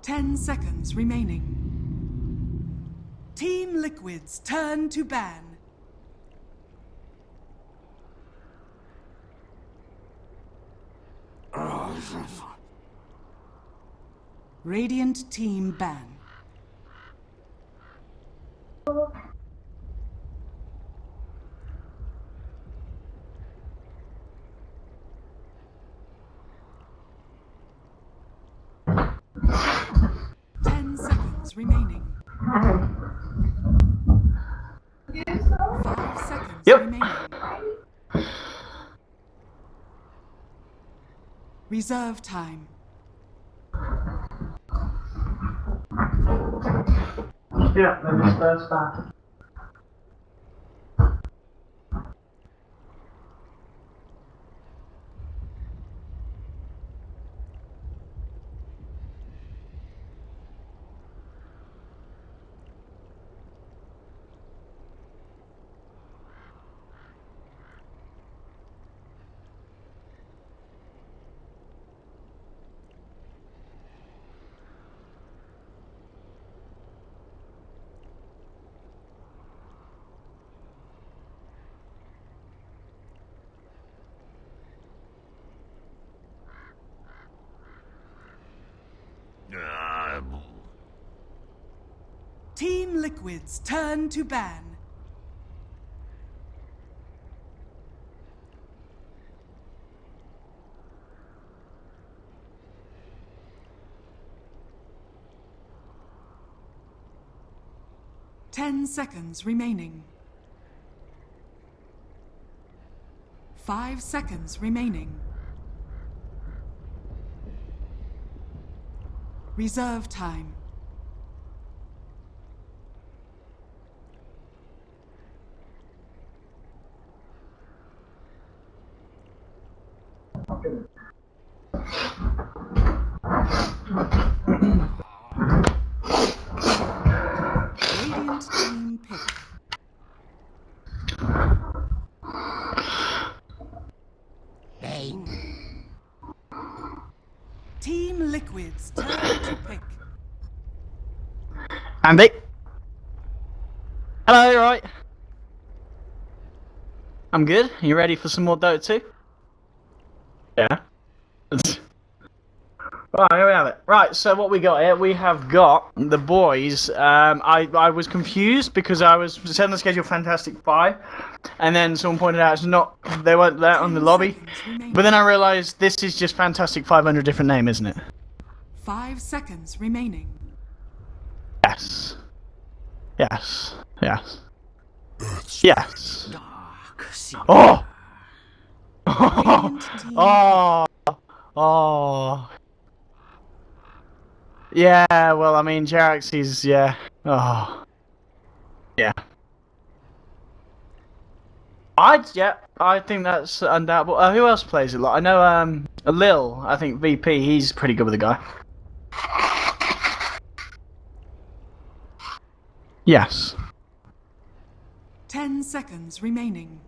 10 seconds remaining. Team Liquid's turn to ban. Radiant team ban. Remaining. 5 seconds remaining. Reserve time. Yeah, then it's first back. Team Liquid's turn to ban. Ten seconds remaining. 5 seconds remaining. Reserve time. Radiant team pick. Team Liquid's turn to pick. Andy. Hello, you alright? I'm good. Are you ready for some more Dota 2? Yeah. Right, here we have it. Right, so what we got here, we have got the boys. I was confused because I was setting the schedule Fantastic Five, and then someone pointed out they weren't there on the lobby. But then I realised this is just Fantastic 500 different name, isn't it? 5 seconds remaining. Yes. Yes. Yes. Yes. Oh! Oh! Oh! Yeah, well, I mean, Jarex is, yeah. Oh. Yeah. I think that's undoubtable. Who else plays it? Like, I know, Lil, I think VP, he's pretty good with the guy. Yes. 10 seconds remaining.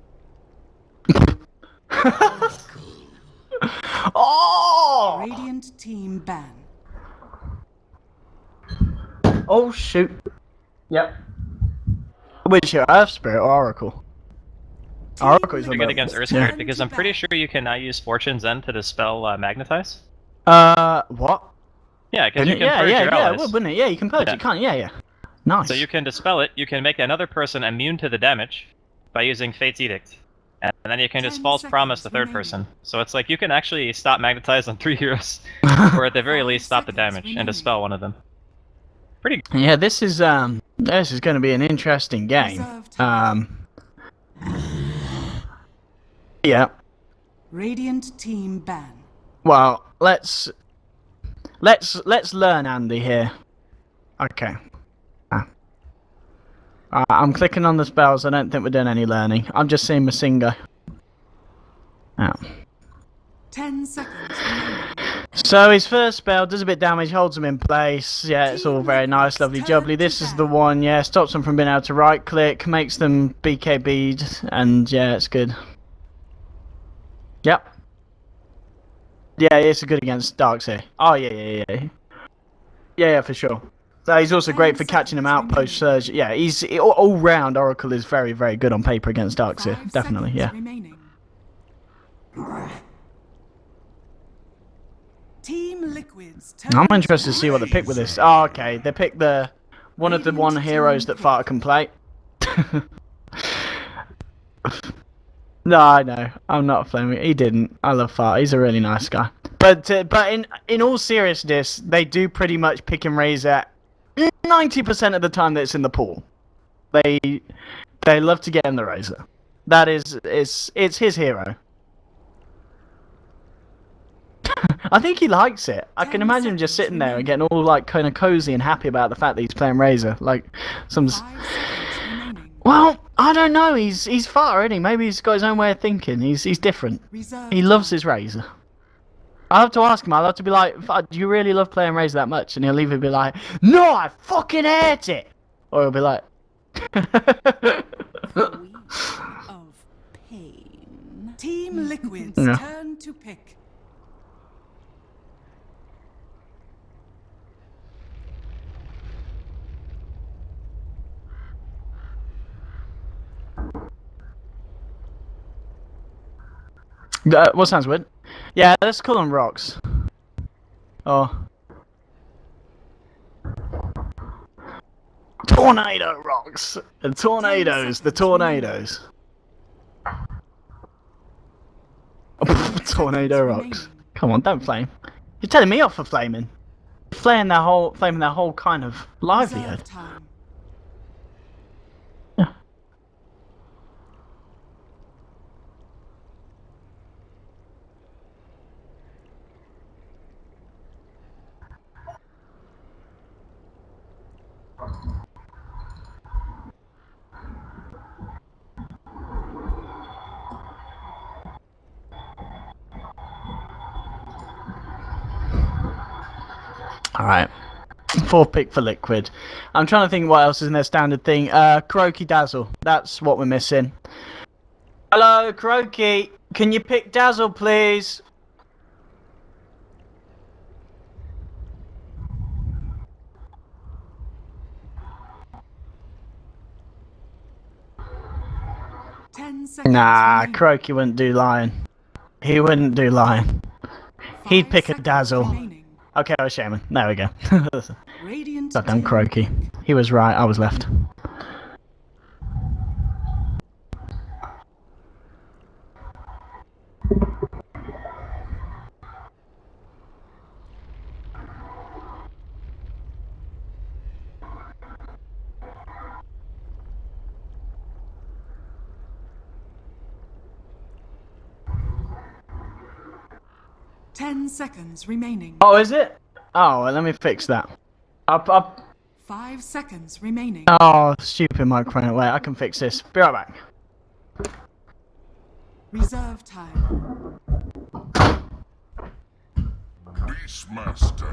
Oh! Radiant team ban. Oh, shoot. Yep. Which your Earth Spirit or Oracle? Oracle is pretty good against Earth Spirit because I'm pretty sure you cannot use Fortune's End to dispel Magnetize. What? Yeah, because you can purge your allies. Yeah, it would, wouldn't it? Yeah, you can purge it, can't you? Yeah. Nice. So you can dispel it, you can make another person immune to the damage by using Fate's Edict. And then you can just false promise the third person. So it's like you can actually stop Magnetize on 3 heroes, or at the very least stop the damage and dispel one of them. Pretty good. Yeah, this is going to be an interesting game. Yeah. Radiant team ban. Well, let's learn Andy here. Okay. I'm clicking on the spells. I don't think we're doing any learning. I'm just seeing Masingo. Oh. 10 seconds remaining. So his first spell does a bit of damage, holds him in place. Yeah, it's all very nice, lovely jubbly. This is the one, yeah, stops them from being able to right click, makes them BKB'd, and yeah, it's good. Yep. Yeah, it's good against Darkseer. Oh, yeah. Yeah, for sure. He's also great for catching him out post surge. Yeah, he's all round. Oracle is very, very good on paper against Darkseer. 5 Definitely, seconds yeah. remaining. Team Liquid's turn I'm to interested to see what they pick with this. Oh, okay. They picked one of the Radiant heroes team that Fart can play. No, I know. I'm not flaming. He didn't. I love Fart. He's a really nice guy. But in all seriousness, they do pretty much pick and raise at 90% of the time that it's in the pool. They love to get in the Razor. That is, it's his hero. I think he likes it. I can 10 imagine him just seconds sitting there and remaining. getting all like kind of cozy and happy about the fact that he's playing Razor. Like some. 5 seconds remaining. Well, I don't know. He's far, isn't he? Maybe he's got his own way of thinking. He's different. Reserve He loves time. his Razor. I'll have to ask him. I'll have to be like, do you really love playing Razor that much? And he'll either be like, no, I fucking hate it. Or he'll be like, Queen of pain. Team Liquid's Yeah. turn to pick. What sounds good? Yeah, let's call them rocks. Oh. Tornado.ROX. The tornadoes. The tornadoes. Tornado.ROX. Come on, don't flame. You're telling me off for flaming. Flaming their whole kind of livelihood. Reserve time. Yeah. Alright. 4th pick for Liquid. I'm trying to think what else is in their standard thing. Croaky Dazzle. That's what we're missing. Hello, Croaky. Can you pick Dazzle, please? Nah, remaining. Croaky wouldn't do Lion. He wouldn't do Lion. He'd 5 pick a seconds Dazzle. remaining. Okay, I was Shaman. There we go. Radiant Goddamn team Croaky. pick. He was right, I was left. Ten seconds remaining. Oh, is it? Oh, well, let me fix that. Up. 5 seconds remaining. Oh, stupid microphone. Wait, I can fix this. Be right back. Reserve time. Beastmaster.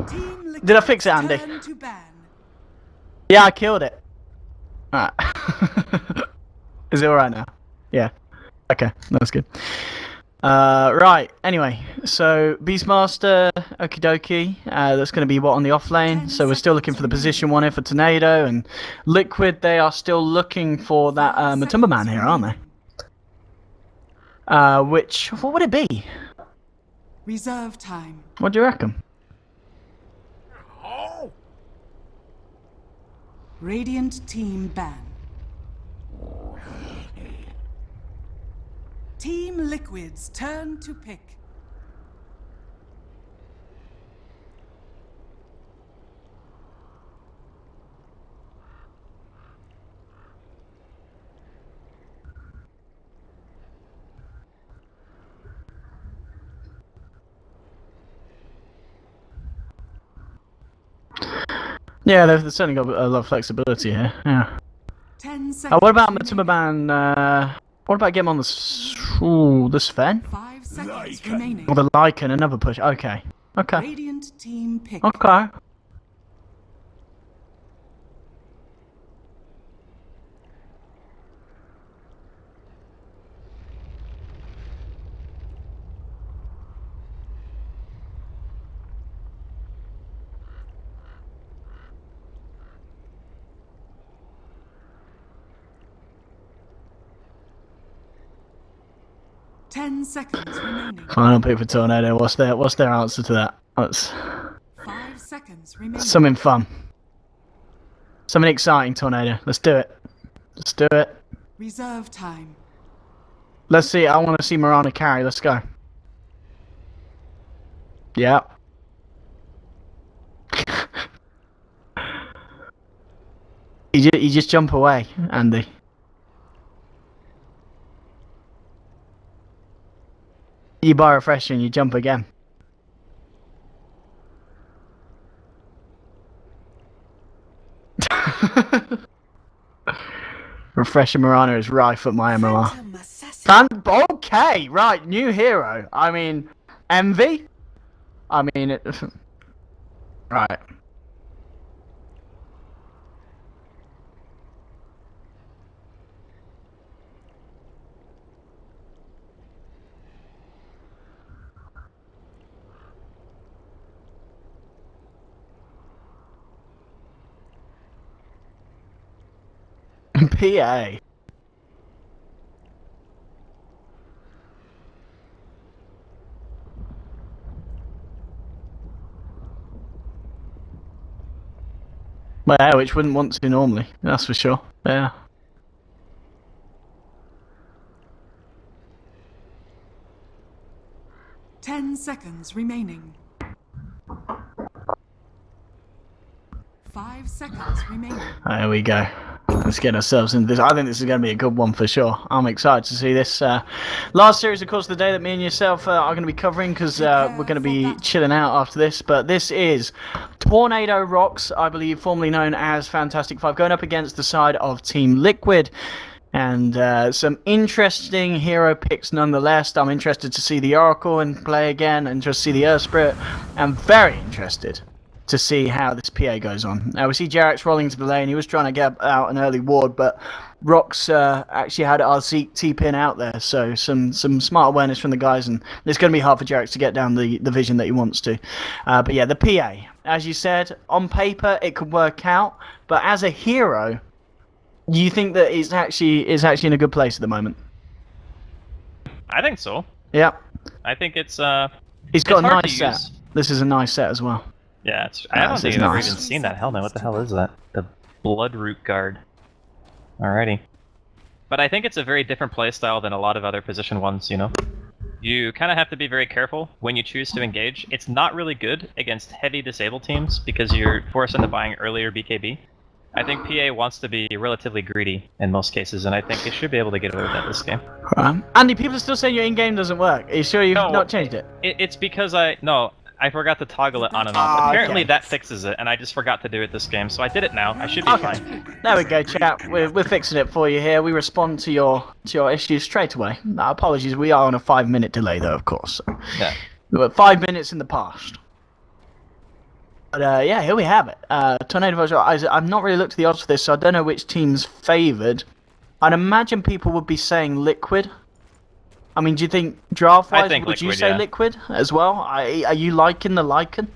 Team Liquid's Did I fix it, Andy? turn to ban. Yeah, I killed it. Alright. Is it alright now? Yeah. Okay, that's good. Right, anyway, so Beastmaster, okie dokie, that's going to be what on the off lane, so we're still looking for the position one here for Tornado, and Liquid, they are still looking for that Matumba man here, aren't they? What would it be? Reserve time. What do you reckon? Radiant team ban. Team Liquid's turn to pick. Yeah, they've certainly got a lot of flexibility here, yeah. 10 seconds. What about remaining. Matumba man, what about getting him on the Sven? 5 seconds remaining. Or the Lycan, another push, okay. Okay. Radiant team pick. Okay. 10 seconds remaining. Final pick for Tornado. What's their answer to that? That's 5 seconds remaining. something fun. Something exciting, Tornado. Let's do it. Let's do it. Reserve time. Let's see. I want to see Mirana carry. Let's go. Yeah. You just jump away, Andy. You buy a refresher and you jump again. Refresher Mirana is rife at my MMR. Okay, right, new hero. I mean, Envy? I mean, it... Right. PA. Well, yeah, which wouldn't want to normally, that's for sure. Yeah. Ten seconds remaining. 5 seconds remaining. There we go. Let's get ourselves into this. I think this is going to be a good one for sure. I'm excited to see this. Last series, of course, the day that me and yourself are going to be covering because we're going to be chilling out after this. But this is Tornado.RoX, I believe, formerly known as Fantastic Five, going up against the side of Team Liquid. And some interesting hero picks nonetheless. I'm interested to see the Oracle and play again, and just see the Earth Spirit. I'm very interested to see how this PA goes on. Now we see JRX rolling to the lane. He was trying to get out an early ward, but ROX actually had our T-pin out there, so some smart awareness from the guys, and it's going to be hard for JRX to get down the vision that he wants to. But yeah, the PA, as you said, on paper it could work out, but as a hero, you think that it's actually in a good place at the moment? I think so. Yeah. I think it's He's got a hard nice to set. use. This is a nice set as well. Yeah, I don't think is I've ever nice. even seen that helmet. What the hell is that? The Bloodroot Guard. Alrighty. But I think it's a very different playstyle than a lot of other position ones, you know? You kind of have to be very careful when you choose to engage. It's not really good against heavy disabled teams because you're forced into buying earlier BKB. I think PA wants to be relatively greedy in most cases, and I think he should be able to get away with that this game. Andy, people are still saying your in-game doesn't work. Are you sure you've not changed it? It's because I forgot to toggle it on and off. Apparently that fixes it, and I just forgot to do it this game, so I did it now. I should be fine. There we go, chat. We're fixing it for you here. We respond to your issues straight away. No, apologies, we are on a 5-minute delay though, of course. So. Yeah. We're 5 minutes in the past. But yeah, here we have it. Tornado. I've not really looked at the odds for this, so I don't know which team's favoured. I'd imagine people would be saying Liquid. I mean, do you think draft-wise, would you say Liquid as well? Are you liking the Lycan?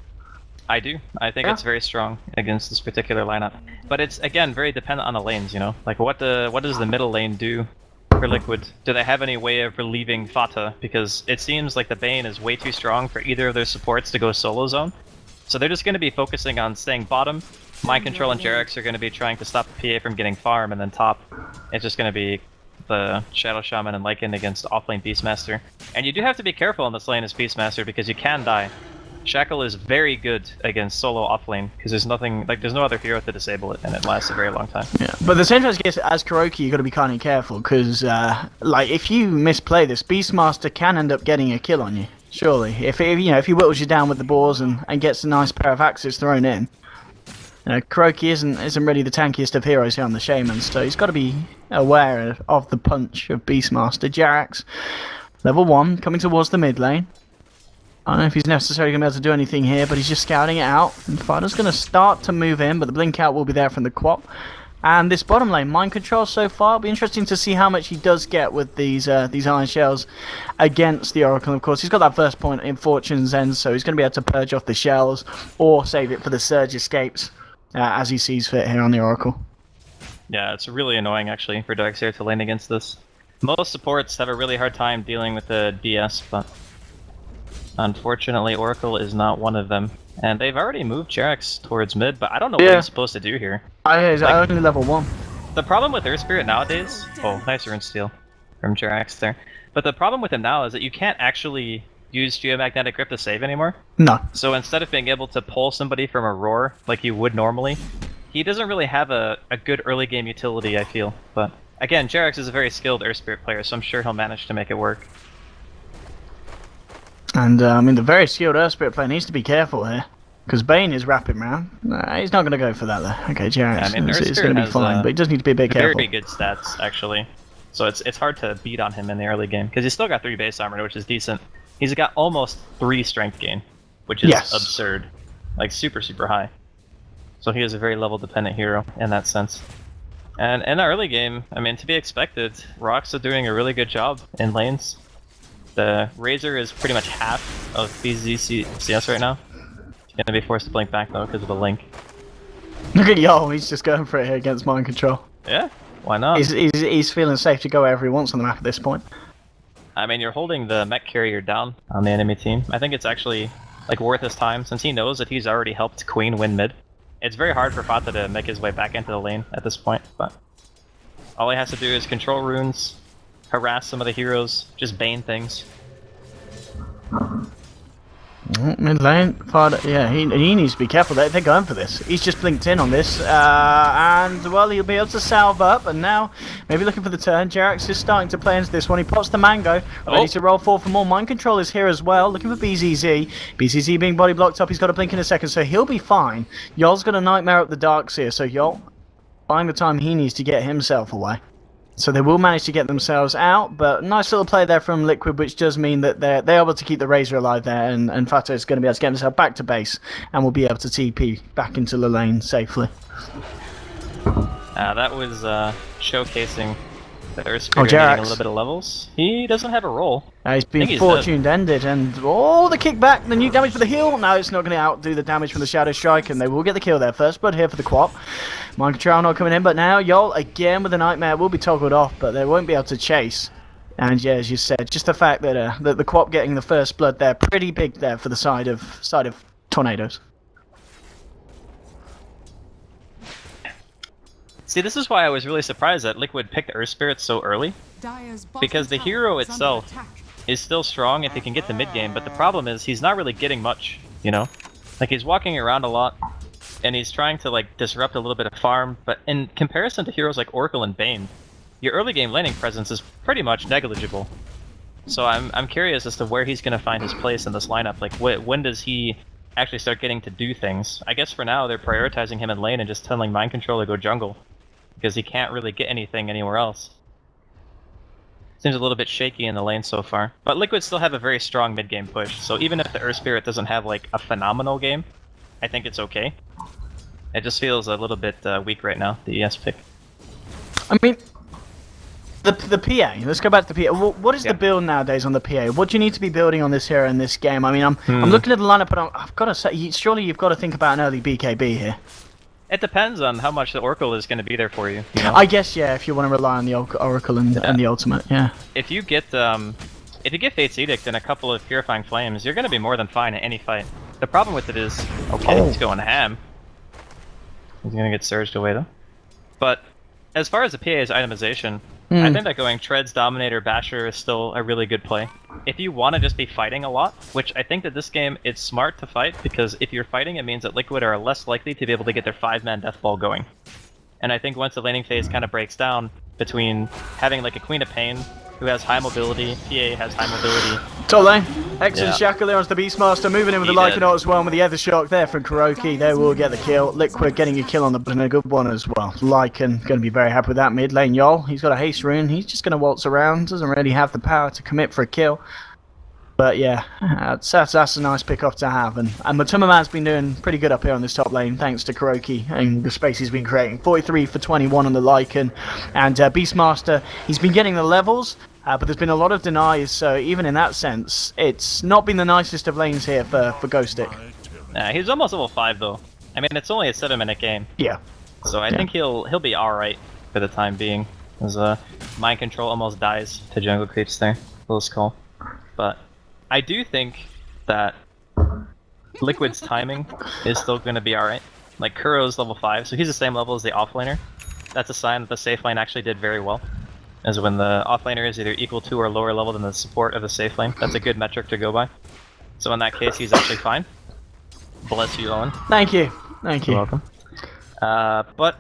I do. I think it's very strong against this particular lineup. But it's, again, very dependent on the lanes, you know? Like, what does the middle lane do for Liquid? Do they have any way of relieving Fata? Because it seems like the Bane is way too strong for either of their supports to go solo zone. So they're just going to be focusing on staying bottom. Mind Control and JRX are going to be trying to stop the PA from getting farm, and then top, it's just going to be the Shadow Shaman and Lycan against offlane Beastmaster. And you do have to be careful in this lane as Beastmaster because you can die. Shackle is very good against solo offlane because there's no other hero to disable it, and it lasts a very long time. Yeah, but the same time, as Kuroki, you got to be kind of careful because, like, if you misplay this, Beastmaster can end up getting a kill on you. Surely, if he whittles you down with the boars and gets a nice pair of axes thrown in. Kuroki isn't really the tankiest of heroes here on the Shaman, so he's got to be aware of the punch of Beastmaster. JRX, level 1, coming towards the mid lane. I don't know if he's necessarily going to be able to do anything here, but he's just scouting it out. And Fido's going to start to move in, but the blink out will be there from the Quap. And this bottom lane, Mind Control so far, it'll be interesting to see how much he does get with these Iron Shells against the Oracle. Of course, he's got that first point in Fortune's End, so he's going to be able to purge off the shells or save it for the Surge escapes as he sees fit here on the Oracle. Yeah, it's really annoying actually for Darkseer to lane against this. Most supports have a really hard time dealing with the DS, but unfortunately Oracle is not one of them. And they've already moved JRX towards mid, but I don't know what he's supposed to do here. He's only level 1. The problem with Earth Spirit nowadays... Oh, nice rune steal from JRX there. But the problem with him now is that you can't actually use Geomagnetic Grip to save anymore. No. So instead of being able to pull somebody from a roar like you would normally, he doesn't really have a good early game utility, I feel. But again, JRX is a very skilled Earth Spirit player, so I'm sure he'll manage to make it work. And I mean, the very skilled Earth Spirit player needs to be careful here. Because Bane is wrapping round. Nah, he's not going to go for that though. Okay, JRX, I mean, it's going to be fine, but he does need to be a bit careful. Very good stats, actually. So it's hard to beat on him in the early game, because he's still got 3 base armor, which is decent. He's got almost 3 strength gain, which is absurd. Like, super, super high. So he is a very level-dependent hero in that sense. And in the early game, I mean, to be expected, ROX are doing a really good job in lanes. The Razor is pretty much half of BZ CS right now. He's gonna be forced to blink back, though, because of the link. Look at Yo, he's just going for it here against Mind Control. Yeah, why not? He's feeling safe to go wherever he wants on the map at this point. I mean, you're holding the mech carrier down on the enemy team. I think it's actually like worth his time, since he knows that he's already helped Queen win mid. It's very hard for Fata to make his way back into the lane at this point, but all he has to do is control runes, harass some of the heroes, just bane things. Mid lane, Fada, yeah, he needs to be careful. They're going for this. He's just blinked in on this, and well, he'll be able to salve up, and now maybe looking for the turn. JRX is starting to play into this one. He pops the mango, ready to roll forward for more. Mind Control is here as well, looking for BZZ. BZZ being body blocked up, he's got to blink in a second, so he'll be fine. Yol's got a Nightmare up the darks here, so Yol buying the time he needs to get himself away. So they will manage to get themselves out, but nice little play there from Liquid, which does mean that they're able to keep the Razor alive there, and Fata is going to be able to get himself back to base, and will be able to TP back into the lane safely. That was showcasing the Earth Spirit needing a little bit of levels. He doesn't have a roll. He's been fortuned ended, and oh, the kickback, the new damage for the heal. No, it's not going to outdo the damage from the Shadow Strike, and they will get the kill there. First blood here for the Quap. Mind Control not coming in, but now Yol again with a Nightmare will be toggled off, but they won't be able to chase. And yeah, as you said, just the fact that the Quap getting the first blood there, pretty big there for the side of Tornadoes. See, this is why I was really surprised that Liquid picked Earth Spirit so early, because the hero itself is still strong if he can get the mid game, but the problem is he's not really getting much, you know? Like, he's walking around a lot, and he's trying to, like, disrupt a little bit of farm, but in comparison to heroes like Oracle and Bane, your early game laning presence is pretty much negligible. So I'm curious as to where he's going to find his place in this lineup. Like, when does he actually start getting to do things? I guess for now they're prioritizing him in lane and just telling Mind Control to go jungle, because he can't really get anything anywhere else. Seems a little bit shaky in the lane so far. But Liquid still have a very strong mid-game push, so even if the Earth Spirit doesn't have like a phenomenal game, I think it's okay. It just feels a little bit weak right now, the ES pick. I mean, the PA, let's go back to the PA. What is the build nowadays on the PA? What do you need to be building on this hero in this game? I mean, I'm looking at the lineup, but I've got to say, surely you've got to think about an early BKB here. It depends on how much the Oracle is going to be there for you. You know? I guess, yeah, if you want to rely on the Oracle and the ultimate, yeah. If you get Fate's Edict and a couple of Purifying Flames, you're going to be more than fine in any fight. The problem with it is, he's going ham. He's going to get surged away though. But as far as the PA's itemization, I think that going Treads, Dominator, Basher is still a really good play. If you want to just be fighting a lot, which I think that this game, it's smart to fight, because if you're fighting, it means that Liquid are less likely to be able to get their 5-man death ball going. And I think once the laning phase kind of breaks down between having like a Queen of Pain, who has high mobility, PA has high mobility. Top lane, excellent Shackle there onto the Beastmaster, moving in with the Lycanroc as well, and with the Ether Shock there from KuroKy, they will get the kill. Liquid getting a kill on the button, a good one as well. Lycan going to be very happy with that mid lane. Yol, he's got a haste rune, he's just going to waltz around, doesn't really have the power to commit for a kill. But yeah, that's a nice pick-off to have, and Matuma-man's been doing pretty good up here on this top lane, thanks to KuroKy and the space he's been creating. 43 for 21 on the Lycan, and Beastmaster, he's been getting the levels, but there's been a lot of denies, so even in that sense, it's not been the nicest of lanes here for Ghostic. He's almost level 5 though. I mean, it's only a 7-minute game. Yeah. So I think he'll be alright for the time being. As mind control almost dies to jungle creeps there. Close call. But I do think that Liquid's timing is still going to be alright. Like, Kuro's level 5, so he's the same level as the offlaner. That's a sign that the safe lane actually did very well. As when the offlaner is either equal to or lower level than the support of the safe lane. That's a good metric to go by. So in that case, he's actually fine. Bless you, Owen. Thank you. Thank you. You're welcome. But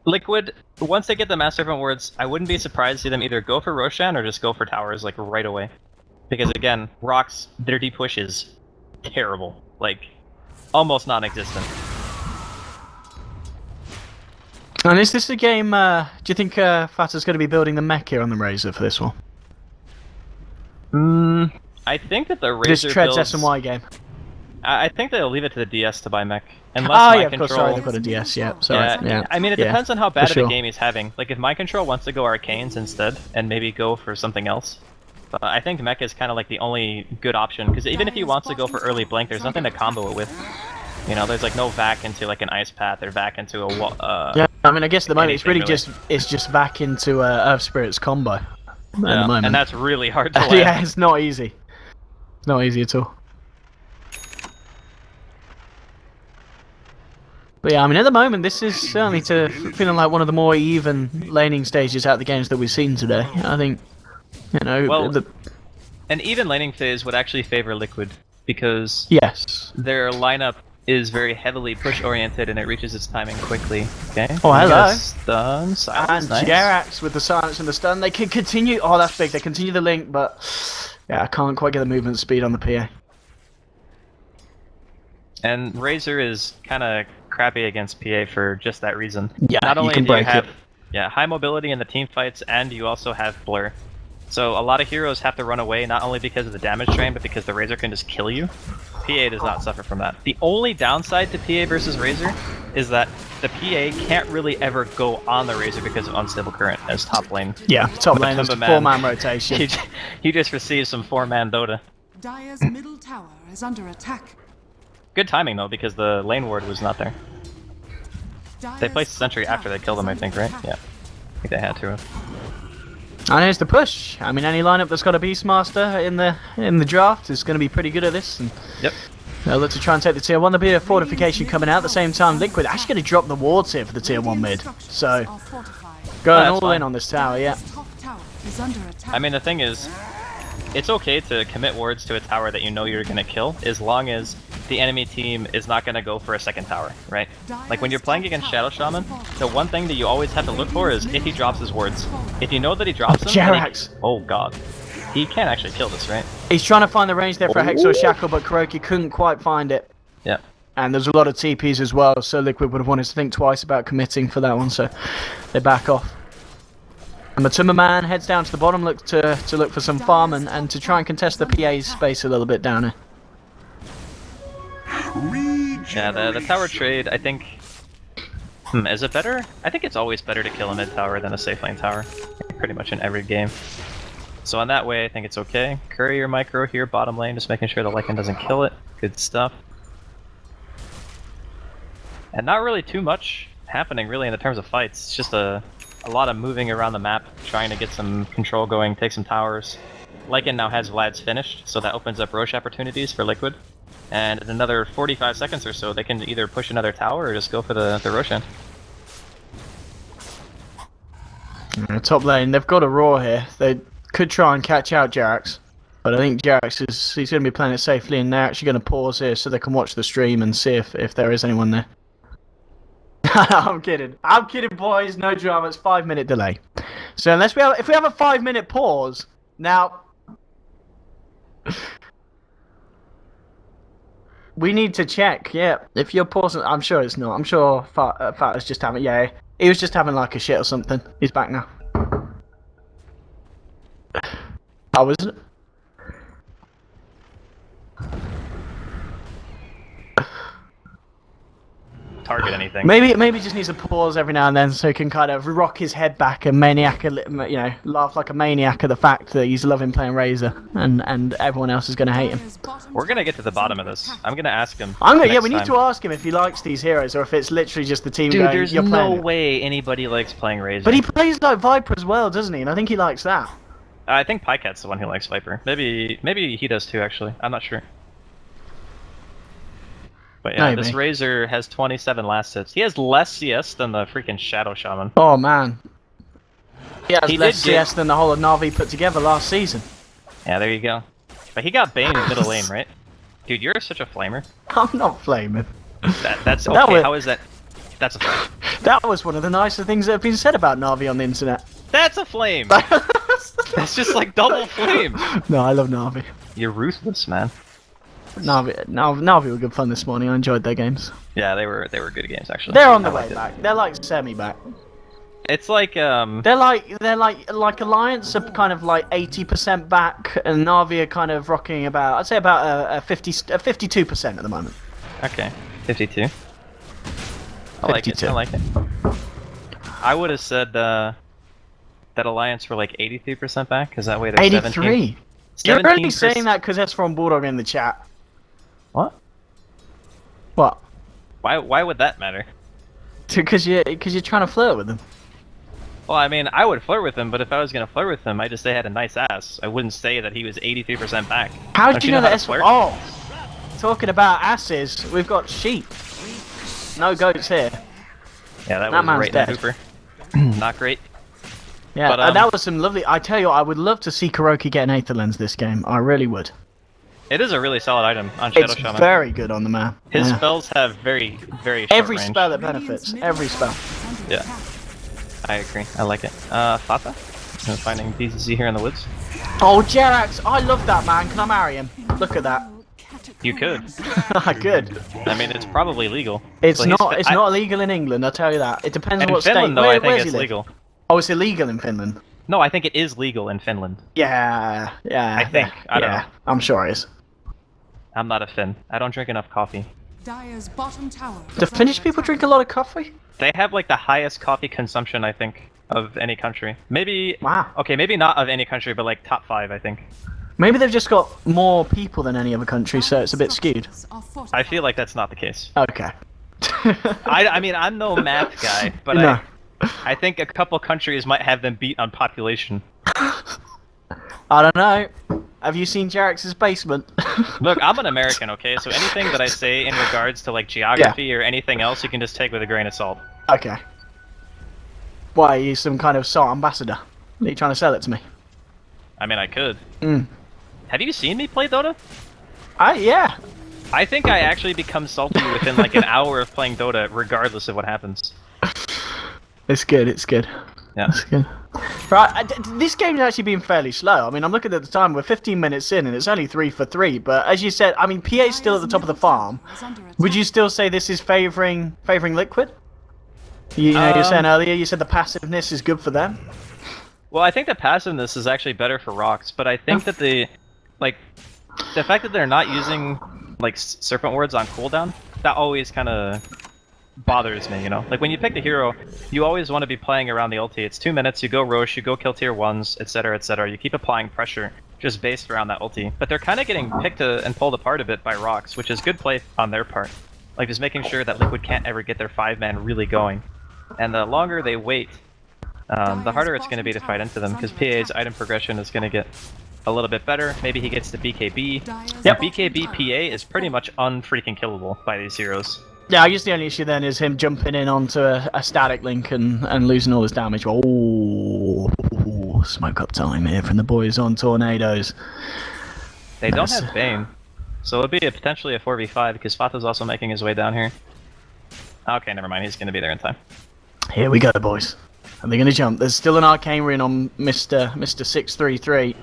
Liquid, once they get the Master Servant wards, I wouldn't be surprised to see them either go for Roshan or just go for towers like right away. Because again, ROX, their D-push is terrible. Like, almost non-existent. And is this a game, do you think Fata's going to be building the mech here on the Razor for this one? I think that the This Razor treads builds... S&Y game. I think they'll leave it to the DS to buy mech. Unless Mind of course, Control... sorry, they've got a DS, yeah. Sorry. Yeah, I mean, it depends on how bad of sure. a game he's having. Like, if Mind Control wants to go Arcanes instead, and maybe go for something else, I think mech is kind of like the only good option, because even if he wants to go for early Blink, there's nothing to combo it with. You know, there's like no vac into like an Ice Path or vac into a yeah, I mean, I guess at the moment it's really, really. just vac into Earth Spirit's combo. At the moment. And that's really hard to land. Yeah, it's not easy. It's not easy at all. But yeah, I mean, at the moment, this is certainly feeling like one of the more even laning stages out of the games that we've seen today. I think, you know, well, an even laning phase would actually favor Liquid, because yes, their lineup is very heavily push-oriented and it reaches its timing quickly. Okay. Oh, hello. Stun, silence, and nice. JRX with the silence and the stun, they can continue. Oh, that's big. They continue the link, but yeah, I can't quite get the movement speed on the PA. And Razor is kind of crappy against PA for just that reason. Yeah, not only you can do you break have it. high mobility in the team fights, and you also have blur. So a lot of heroes have to run away not only because of the damage drain, but because the Razor can just kill you. PA does not suffer from that. The only downside to PA versus Razor is that the PA can't really ever go on the Razor because of unstable current as top lane. Yeah, top lane is 4-man rotation. He just receives some 4-man Dota. Dire's middle tower is under attack. Good timing though, because the lane ward was not there. They placed sentry after they killed him, I think, right? Yeah. I think they had to. And here's the push. I mean, any lineup that's got a Beastmaster in the draft is going to be pretty good at this. And yep. they'll look to try and take the tier 1. There'll be a fortification coming out at the same time. Liquid actually going to drop the wards here for the tier 1 mid. So, going all in on this tower, yeah. I mean, the thing is, it's okay to commit wards to a tower that you know you're going to kill, as long as the enemy team is not going to go for a second tower, right? Like when you're playing against Shadow Shaman, the one thing that you always have to look for is if he drops his wards. If you know that he drops them, JRX. Oh god. He can't actually kill this, right? He's trying to find the range there for a Hex or a Shackle, but Kuroki couldn't quite find it. Yeah. And there's a lot of TPs as well, so Liquid would have wanted to think twice about committing for that one, so they back off. And Matuma Man heads down to the bottom, look to look for some farm and to try and contest the PA's space a little bit down here. Yeah, the tower trade, I think... is it better? I think it's always better to kill a mid tower than a safe lane tower. Pretty much in every game. So in that way, I think it's okay. Courier micro here, bottom lane, just making sure the Lycan doesn't kill it. Good stuff. And not really too much happening really in the terms of fights. It's just a lot of moving around the map, trying to get some control going, take some towers. Lycan now has Vlad's finished, so that opens up Roche opportunities for Liquid. And in another 45 seconds or so, they can either push another tower or just go for the Roshan. Top lane, they've got a Raw here. They could try and catch out JRX, but I think JRX he's going to be playing it safely, and they're actually going to pause here so they can watch the stream and see if there is anyone there. I'm kidding, boys. No drama. It's 5-minute delay. So if we have a 5-minute pause now. We need to check, yeah. If you're pausing, I'm sure it's not. I'm sure Fat is just having, yeah. He was just having like a shit or something. He's back now. Oh, wasn't it? target anything. Maybe just needs to pause every now and then so he can kind of rock his head back and laugh like a maniac at the fact that he's loving playing Razor and everyone else is going to hate him. We're gonna get to the bottom of this. I'm gonna ask him. We need to ask him if he likes these heroes or if it's literally just the team. Dude, going, there's You're no playing it." way anybody likes playing Razor. But he plays like Viper as well, doesn't he? And I think he likes that. I think Pycat's the one who likes Viper. Maybe he does too, actually. I'm not sure. But yeah, Maybe. this Razor has 27 last hits. He has less CS than the freaking Shadow Shaman. Oh man. He has He less did get- CS than the whole of Na'Vi put together last season. Yeah, there you go. But he got Bane in middle lane, right? Dude, you're such a flamer. I'm not flaming. That's okay. That was- How is that? That's a flame. That was one of the nicer things that have been said about Na'Vi on the internet. That's a flame. That's just like double flame. No, I love Na'Vi. You're ruthless, man. Na'Vi were good fun this morning. I enjoyed their games. Yeah, they were good games actually. They're on the I way liked it. back. They're like semi back. It's like They're like Alliance are kind of like 80% back, and Na'Vi are kind of rocking about. I'd say about a 52% at the moment. okay, 52. I like it. 52. I like it. I would have said that Alliance were like 83% back, because that way they're 83. 17. You're only 17%. saying that because that's from Bulldog in the chat. What? What? Why would that matter? Because you're trying to flirt with them. Well, I mean, I would flirt with him, but if I was gonna flirt with him, I'd just say he had a nice ass. I wouldn't say that he was 83% back. How Don't did you know how that? to flirt? Oh, talking about asses, we've got sheep. No goats here. Yeah, that that was man's right dead. in the Hooper. Not great. Yeah, But, that was some lovely. I tell you, I would love to see Kuroki get an Aether Lens this game. I really would. It is a really solid item on Shadow It's Shaman. very good on the map. His Yeah. spells have very, very short Every range. spell that benefits. Every spell. Yeah. I agree. I like it. Fata? I'm finding DZZ here in the woods. Oh, Jerax, I love that man. Can I marry him? Look at that. You could. I could. I mean, it's probably legal. It's But he's- not. It's not illegal in England. I'll tell you that. It depends on In what Finland, state. though, I think where's it's he live? legal. Oh, it's illegal in Finland. No, I think it is legal in Finland. Yeah. I think. I don't know. I'm sure it is. I'm not a Finn. I don't drink enough coffee. Dire's bottom tower. Do Finnish people drink a lot of coffee? They have like the highest coffee consumption, I think, of any country. Maybe. Wow. Okay, maybe not of any country, but like top 5, I think. Maybe they've just got more people than any other country, so it's a bit skewed. I feel like that's not the case. Okay. I mean, I'm no math guy, but No. I think a couple countries might have them beat on population. I don't know. Have you seen Jerax's basement? Look, I'm an American, okay? So anything that I say in regards to like geography or anything else, you can just take with a grain of salt. Okay. Why, are you some kind of salt ambassador? Are you trying to sell it to me? I mean, I could. Mm. Have you seen me play Dota? Yeah. I think I actually become salty within like an hour of playing Dota, regardless of what happens. It's good, it's good. Yeah. It's good. Right, this game's actually been fairly slow. I mean, I'm looking at the time, we're 15 minutes in and it's only 3 for 3, but as you said, I mean, PA's still at the top of the farm. Would you still say this is favouring Liquid? You know, you were saying earlier, you said the passiveness is good for them? Well, I think the passiveness is actually better for ROX, but I think that the fact that they're not using like serpent wards on cooldown, that always kind of bothers me, you know? Like when you pick the hero, you always want to be playing around the ulti. It's 2 minutes, you go Roche, you go kill tier 1s, etc, etc. You keep applying pressure just based around that ulti. But they're kind of getting picked and pulled apart a bit by ROX, which is good play on their part. Like just making sure that Liquid can't ever get their 5-man really going. And the longer they wait, the harder it's going to be to fight into them, because PA's item progression is going to get a little bit better. Maybe he gets the BKB. Yep. BKB PA is pretty much unfreaking killable by these heroes. Yeah, I guess the only issue then is him jumping in onto a static link and losing all his damage. Oh, smoke up time here from the boys on Tornadoes. They don't have Bane, so it'll be potentially a 4v5 because Fata's also making his way down here. Okay, never mind. He's going to be there in time. Here we go, boys. Are they going to jump? There's still an arcane rune on Mr. 633.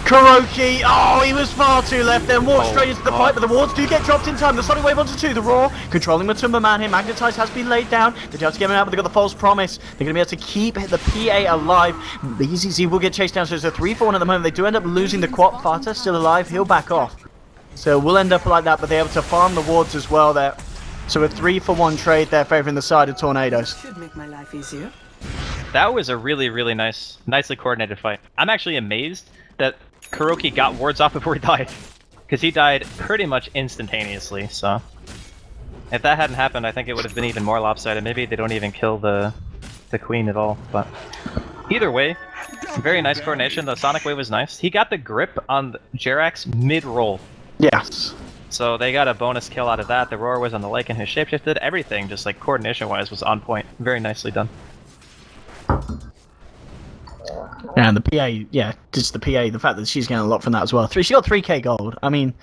Kuroki! Oh, he was far too left then. Walked straight into the fight, but the wards do get dropped in time. The Sonic Wave onto 2. The Raw controlling Matumba Man here. Magnetize has been laid down. They have to get him out, but they've got the false promise. They're going to be able to keep the PA alive. The EZZ will get chased down, so it's a 3-4-1 at the moment. They do end up losing the Quap. Fata still alive. He'll back off. So we'll end up like that, but they're able to farm the wards as well there. So a 3-for-1 trade there favoring the side of Tornadoes. Should make my life easier. That was a really nicely coordinated fight. I'm actually amazed that Kuroki got wards off before he died. Because he died pretty much instantaneously, so... If that hadn't happened, I think it would have been even more lopsided. Maybe they don't even kill the queen at all, but... Either way, very nice coordination. The Sonic Wave was nice. He got the grip on JROX mid-roll. Yes. So they got a bonus kill out of that. The Roar was on the Lycan who shapeshifted. Everything, just like coordination-wise, was on point. Very nicely done. And the PA, yeah, just the PA, the fact that she's getting a lot from that as well. She got 3k gold. I mean,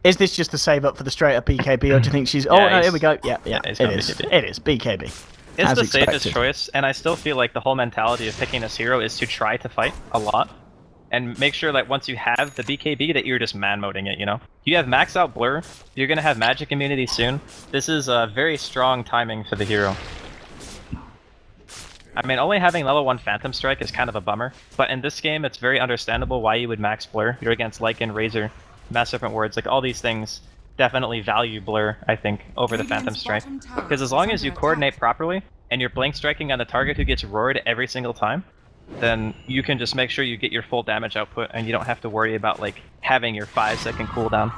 is this just a save up for the straight up BKB, or do you think she's... Oh, no, here we go. Yeah, it is. BKB. It is, BKB. It's As the expected. safest choice, and I still feel like the whole mentality of picking this hero is to try to fight a lot, and make sure that once you have the BKB that you're just man-moding it, you know? You have max out Blur, you're gonna have magic immunity soon. This is a very strong timing for the hero. I mean, only having level 1 Phantom Strike is kind of a bummer, but in this game it's very understandable why you would max Blur. You're against Lycan, Razor, Mass Serpent Wards, like all these things definitely value Blur, I think, over the Phantom Strike. Because as long as you coordinate properly, and you're blink striking on the target who gets roared every single time, then you can just make sure you get your full damage output, and you don't have to worry about, like, having your 5-second cooldown.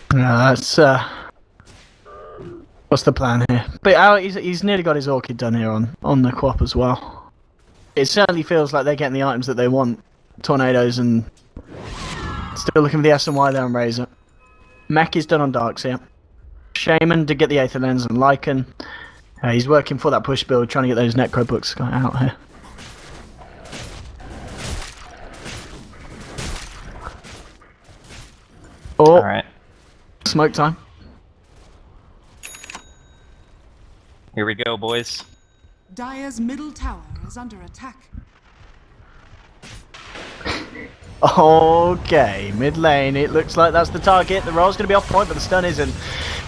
That's, what's the plan here? But he's nearly got his Orchid done here on the Quap as well. It certainly feels like they're getting the items that they want. Tornadoes and... Still looking for the S and Y there on Razor. Mech is done on Darks here. Shaman did get the Aether Lens and Lycan. He's working for that push build, trying to get those Necro books out here. Oh, Alright, smoke time. here we go, boys. Dire's middle tower is under attack. Okay, mid lane, it looks like that's the target. The roll's going to be off point, but the stun isn't.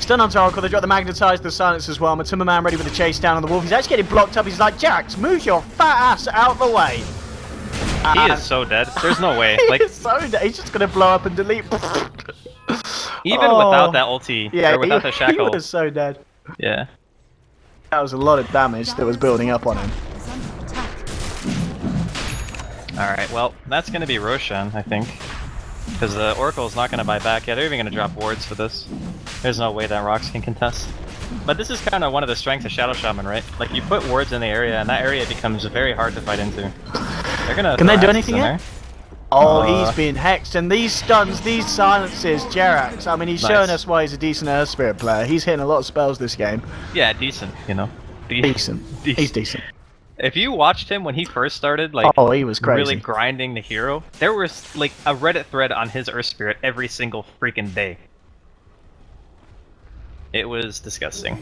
Stun on Tornado, they drop the Magnetize, the silence as well. Matuma Man ready with the chase down on the Wolf. He's actually getting blocked up. He's like, Jax, move your fat ass out the way. He is so dead. There's no way. Like, He's so dead. He's just going to blow up and delete. even without that ulti, or without the he shackle. was so dead. Yeah. That was a lot of damage that was building up on him. Is under attack. Alright, well, that's gonna be Roshan, I think. Because the Oracle's not gonna buy back. Yeah, they're even gonna drop wards for this. There's no way that ROX can contest. But this is kind of one of the strengths of Shadow Shaman, right? Like, you put wards in the area, and that area becomes very hard to fight into. They're gonna Can they do throw anything axes in yet? there. Oh, he's been hexed, and these stuns, these silences, JROX. I mean, he's Nice. showing us why he's a decent Earth Spirit player. He's hitting a lot of spells this game. Yeah, decent, you know. Decent. He's decent. If you watched him when he first started, like, Oh, he was crazy. really grinding the hero, there was, like, a Reddit thread on his Earth Spirit every single freaking day. It was disgusting.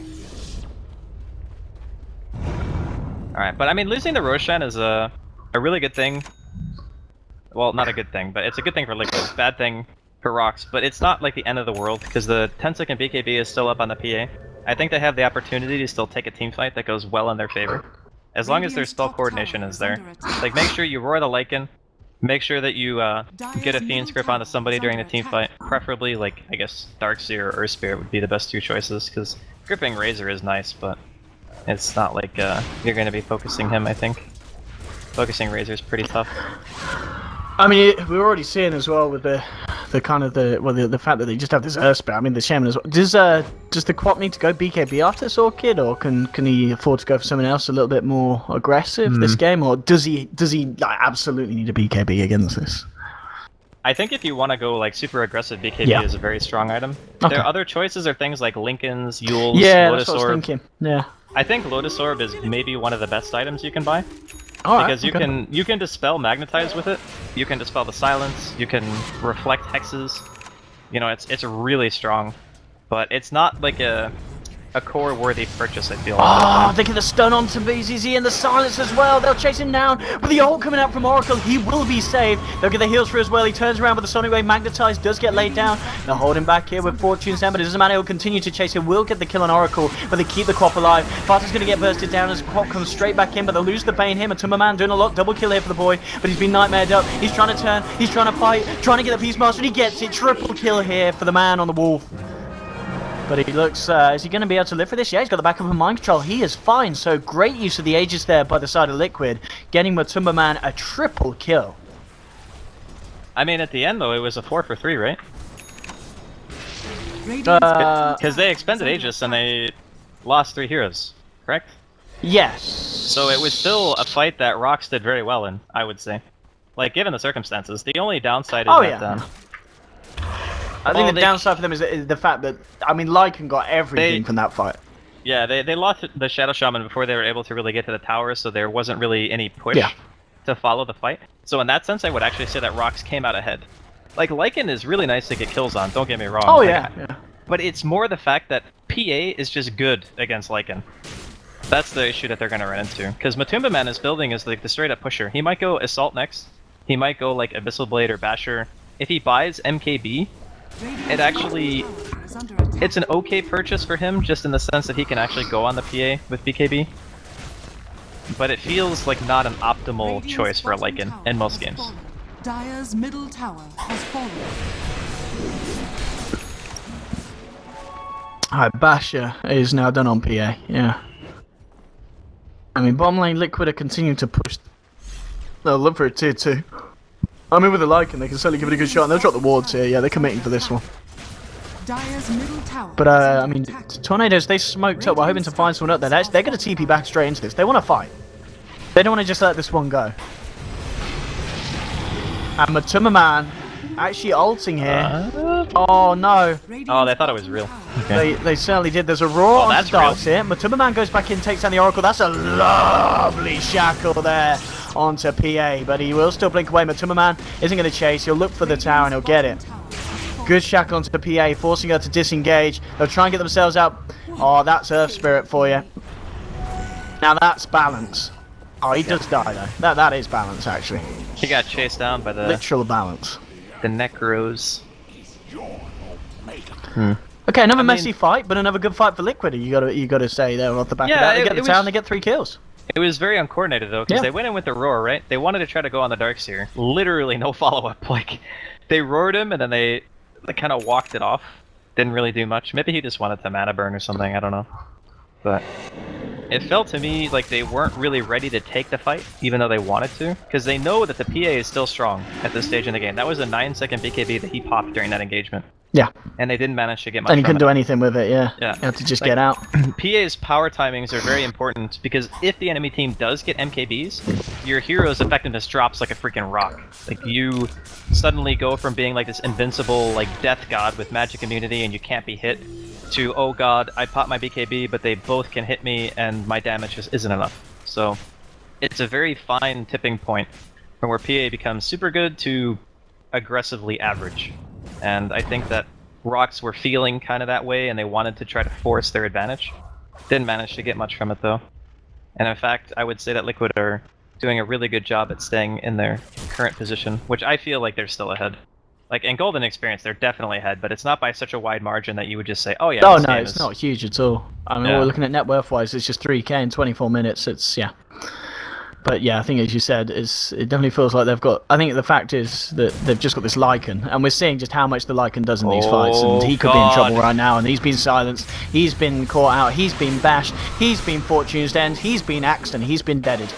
Alright, but I mean, losing the Roshan is a really good thing. Well, not a good thing, but it's a good thing for Liquid. Bad thing for ROX, but it's not like the end of the world, because the 10-second BKB is still up on the PA. I think they have the opportunity to still take a team fight that goes well in their favor. As long as their spell coordination is there. Like, make sure you roar the Lycan, make sure that you get a Fiend's Grip onto somebody during the team fight. Preferably, like, I guess Darkseer or Earth Spirit would be the best two choices, because gripping Razor is nice, but it's not like you're going to be focusing him, I think. Focusing Razor is pretty tough. I mean, we're already seeing as well with the kind of the fact that they just have this Earth Spirit. I mean, the Shaman as well. Does the Quap need to go BKB after this Orchid, or can he afford to go for something else a little bit more aggressive this game, or does he like, absolutely need a BKB against this? I think if you want to go like super aggressive, BKB is a very strong item. Okay. Their other choices are things like Lincolns, Yules, Yeah, Lotus that's what I was Orb. thinking. Yeah. I think Lotus Orb is maybe one of the best items you can buy. Alright, Because you can dispel Magnetize with it, you can dispel the silence, you can reflect hexes. You know, it's really strong, but it's not like a a core-worthy purchase, I feel. Oh, they get the stun onto BZZ and the silence as well. They'll chase him down. With the ult coming out from Oracle, he will be saved. They'll get the heals for as well. He turns around with the Sonic Wave. Magnetized does get laid down. They'll hold him back here with Fortune's End, but it doesn't matter. He'll continue to chase. He will get the kill on Oracle, but they keep the Quap alive. Barton's going to get bursted down as Quap comes straight back in, but they'll lose the Bane here. Matumbaman doing a lot. Double kill here for the boy, but he's been nightmared up. He's trying to turn. He's trying to fight. Trying to get the Peacemaster, and he gets it. Triple kill here for the man on the wolf. But he looks, is he going to be able to live for this? Yeah, he's got the backup of mind control. He is fine. So great use of the Aegis there by the side of Liquid, getting Matumbaman a triple kill. I mean, at the end, though, it was a 4 for 3, right? Because they expended Aegis and they lost 3 heroes, correct? Yes. So it was still a fight that ROX did very well in, I would say. Like, given the circumstances. The only downside is I think the downside for them is the fact that, I mean, Lycan got everything from that fight. Yeah, they lost the Shadow Shaman before they were able to really get to the tower, so there wasn't really any push to follow the fight. So in that sense, I would actually say that ROX came out ahead. Like, Lycan is really nice to get kills on, don't get me wrong. Oh, like, yeah. But it's more the fact that PA is just good against Lycan. That's the issue that they're going to run into. Because Matumbaman is building as like the straight-up pusher. He might go Assault next. He might go like Abyssal Blade or Basher. If he buys MKB, it's an okay purchase for him, just in the sense that he can actually go on the PA with BKB. But it feels like not an optimal choice for Lycan in most games. Dire's middle tower has fallen. Alright, Basher is now done on PA, yeah. I mean, bottom lane Liquid are continuing to push. They'll look for a tier 2. I mean, with the Lycan, they can certainly give it a good shot, and they'll drop the wards here. Yeah, they're committing for this one. Dire's middle tower. But, I mean, Tornadoes, they smoked up. We're hoping to find someone up there. They're going to TP back straight into this. They want to fight. They don't want to just let this one go. And Matumbaman actually ulting here. Oh, no. Oh, they thought it was real. Okay. They certainly did. There's a roar on the darks here. Matumbaman goes back in, takes down the Oracle. That's a lovely shackle there onto PA, but he will still blink away. Matumbaman isn't going to chase. He'll look for the tower and he'll get it. Good shackle onto PA, forcing her to disengage. They'll try and get themselves out. Oh, that's Earth Spirit for you. Now that's balance. Oh, he does die though. That is balance actually. He got chased down by the literal balance. The Necros. Okay, another messy fight, but another good fight for Liquid. You gotta say there off the back of that. They get the tower and they get 3 kills. It was very uncoordinated though, because they went in with the roar, right? They wanted to try to go on the Darks here. Literally no follow-up. Like, they roared him and then they kind of walked it off. Didn't really do much. Maybe he just wanted to mana burn or something, I don't know. But it felt to me like they weren't really ready to take the fight, even though they wanted to. Because they know that the PA is still strong at this stage in the game. That was a 9-second BKB that he popped during that engagement. Yeah. And they didn't manage to get much and he from couldn't do anything with it, yeah. Yeah. You had to just get out. PA's power timings are very important because if the enemy team does get MKBs, your hero's effectiveness drops like a freaking rock. Like, you suddenly go from being like this invincible, like, death god with magic immunity and you can't be hit, to, oh god, I pop my BKB, but they both can hit me and my damage just isn't enough. So, it's a very fine tipping point from where PA becomes super good to aggressively average. And I think that ROX were feeling kind of that way, and they wanted to try to force their advantage. Didn't manage to get much from it, though. And in fact, I would say that Liquid are doing a really good job at staying in their current position, which I feel like they're still ahead. Like, in Golden Experience, they're definitely ahead, but it's not by such a wide margin that you would just say, oh yeah, oh no, it's not huge at all. I mean, we're looking at net worth-wise, it's just 3k in 24 minutes, it's, yeah. But yeah, I think as you said, it definitely feels like they've got... I think the fact is that they've just got this Lycan, and we're seeing just how much the Lycan does in these fights, and he could be in trouble right now, and he's been silenced, he's been caught out, he's been bashed, he's been Fortune's End, he's been axed, and he's been deaded.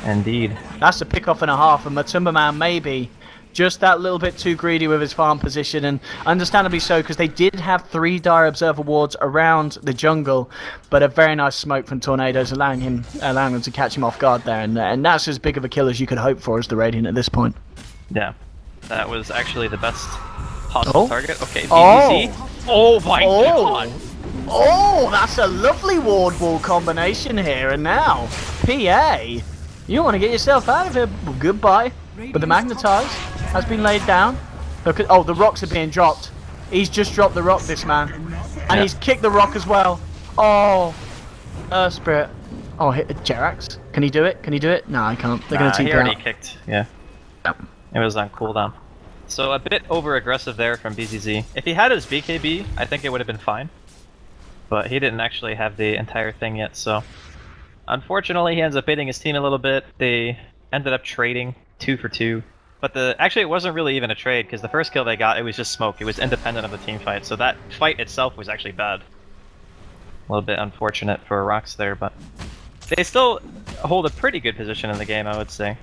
Indeed. That's a pick-off and a half, and Matumbaman maybe just that little bit too greedy with his farm position, and understandably so, because they did have 3 Dire Observer wards around the jungle, but a very nice smoke from Tornadoes allowing them to catch him off guard there, and that's as big of a kill as you could hope for as the Radiant at this point. Yeah, that was actually the best possible target. Okay, BDC. Oh my god! Oh, that's a lovely ward wall combination here, and now, PA, you want to get yourself out of here, well, goodbye. But the Magnetize has been laid down. Look at, oh, the rocks are being dropped. He's just dropped the rock, this man. And he's kicked the rock as well. Oh, Spirit. Oh, hit Jerax. Can he do it? Can he do it? No, I can't. They're gonna TP he already out. kicked. Yeah. Yep. It was on cooldown. So a bit over aggressive there from BZZ. If he had his BKB, I think it would have been fine. But he didn't actually have the entire thing yet, so unfortunately he ends up baiting his team a little bit. They ended up trading 2 for 2. But actually it wasn't really even a trade, because the first kill they got, it was just smoke. It was independent of the team fight, so that fight itself was actually bad. A little bit unfortunate for ROX there, but they still hold a pretty good position in the game, I would say.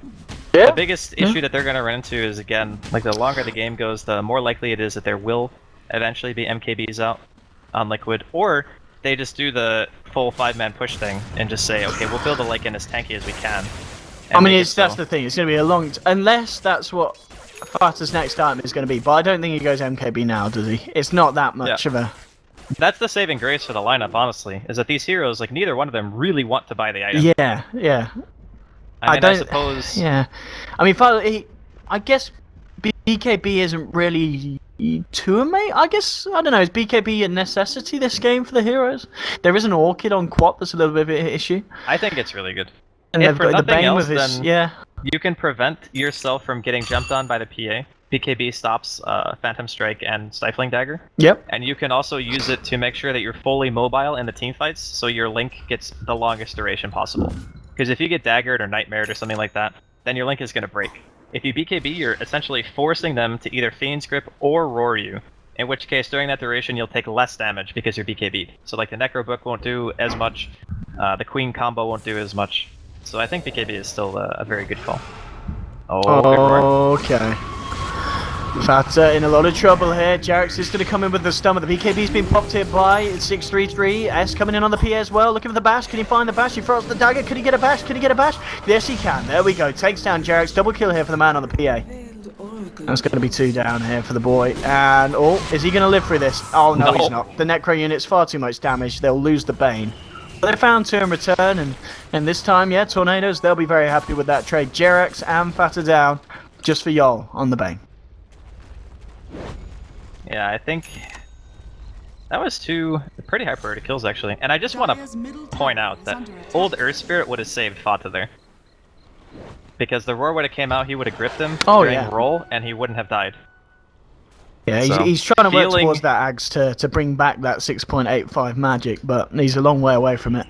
Yeah. The biggest issue that they're going to run into is, again, like the longer the game goes, the more likely it is that there will eventually be MKBs out on Liquid, or they just do the full 5-man push thing and just say, okay, we'll build a Lycan as tanky as we can. I mean, that's the thing. It's going to be a long... Unless that's what Fata's next item is going to be. But I don't think he goes MKB now, does he? It's not that much of a... That's the saving grace for the lineup, honestly, is that these heroes, like, neither one of them really want to buy the item. Yeah, yeah. I suppose... Yeah. I mean, Fata, I guess BKB isn't really too mate. I guess, I don't know, is BKB a necessity this game for the heroes? There is an Orchid on Quap that's a little bit of an issue. I think it's really good. And if they've for got the nothing Bane else, with his... then Yeah. you can prevent yourself from getting jumped on by the PA. BKB stops Phantom Strike and Stifling Dagger. Yep. And you can also use it to make sure that you're fully mobile in the team fights, so your Link gets the longest duration possible. Because if you get daggered or nightmared or something like that, then your Link is going to break. If you BKB, you're essentially forcing them to either Fiend's Grip or Roar you, in which case during that duration you'll take less damage because you're BKB'd. So like the Necro Book won't do as much, the Queen combo won't do as much. So I think BKB is still a very good call. Okay. Fata in a lot of trouble here. Jerax is going to come in with the stun, but the BKB's been popped here by 633. S coming in on the PA as well, looking for the bash. Can he find the bash? He throws the dagger. Could he get a bash? Could he get a bash? Yes, he can. There we go. Takes down Jerax. Double kill here for the man on the PA. That's going to be 2 down here for the boy. And, oh, is he going to live through this? Oh, no, he's not. The Necro unit's far too much damage. They'll lose the Bane. But they found 2 in return, and this time, yeah, Tornadoes, they'll be very happy with that trade. Jerax and Fata down, just for Yol on the Bane. Yeah, I think that was 2 pretty high priority kills, actually. And I just want to point out that old Earth Spirit would have saved Fata there. Because the Roar would have came out, he would have gripped him during roll, and he wouldn't have died. Yeah, so he's trying to work towards that Ags to bring back that 6.85 magic, but he's a long way away from it.